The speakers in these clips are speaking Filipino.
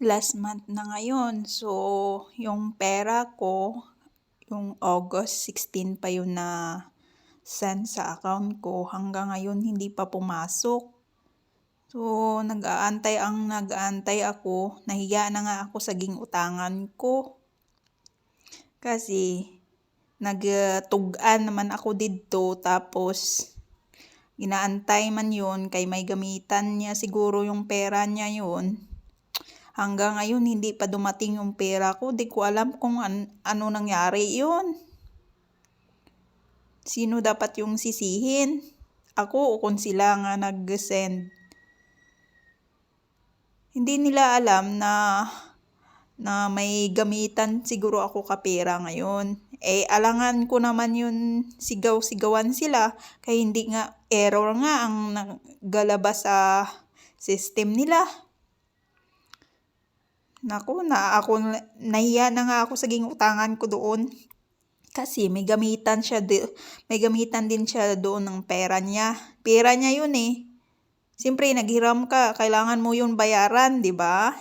last month na ngayon. So, yung pera ko, yung August 16 pa yun na send sa account ko. Hanggang ngayon hindi pa pumasok. So, nag-aantay ako. Nahiya na nga ako sa utangan ko. Kasi, nagtugan naman ako dito. Tapos, inaantay man yun. Kay may gamitan niya siguro yung pera niya yun. Hanggang ngayon, hindi pa dumating yung pera ko. Di ko alam kung ano nangyari yun. Sino dapat yung sisihin? Ako o kung sila nga nag-send? Hindi nila alam na may gamitan siguro ako kapera ngayon. Alangan ko naman yun, sigaw-sigawan sila. Kaya hindi nga, error nga ang nagalabas sa system nila. Naku, nahiya na nga ako sa utangan ko doon. Kasi may gamitan din siya doon ng pera niya. Pera niya yun eh. Siyempre, naghiram ka, kailangan mo yun bayaran, di ba?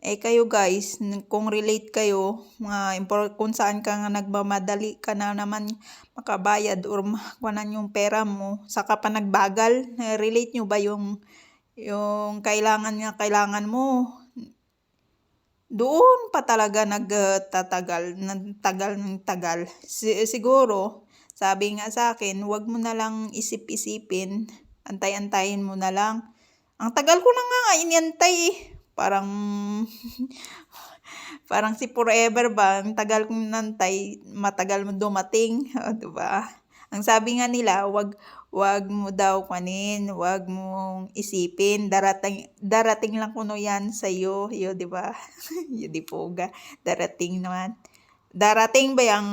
Kayo guys, kung relate kayo, kung saan ka nga nagmamadali ka na naman makabayad or makuha yung pera mo, saka pa nagbagal, relate nyo ba yung kailangan mo? Doon pa talaga nagtatagal, ng tagal. Siguro, sabi nga sa akin, wag mo na lang isip-isipin, antay-antayin mo na lang. Ang tagal ko na nga inantay eh. Parang si forever ba, ang tagal kong nantay, matagal mo dumating, diba? Ang sabi nga nila, wag mo daw wag mong isipin, darating lang kuno yan sa iyo, diba? Yun di poga, darating naman. Darating ba yung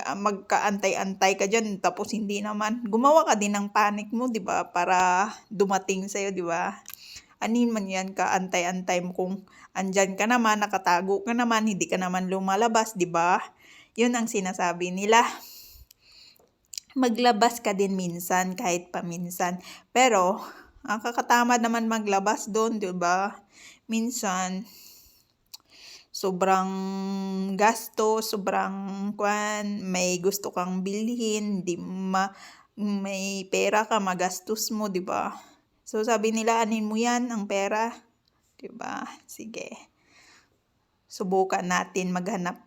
magkaantay-antay ka dyan, tapos hindi naman, gumawa ka din ng panic mo, diba? Para dumating sa'yo, diba? Anin man yan, kaantay-antay mo kung andyan ka naman, nakatago ka naman, hindi ka naman lumalabas, diba? Yun ang sinasabi nila. Maglabas ka din minsan, kahit paminsan. Pero, ang kakatamad naman maglabas doon, diba? Minsan, sobrang gasto, sobrang may gusto kang bilhin, may pera ka, magastos mo, diba? So, sabi nila, anin mo yan, ang pera. Diba? Sige. Subukan natin maghanap.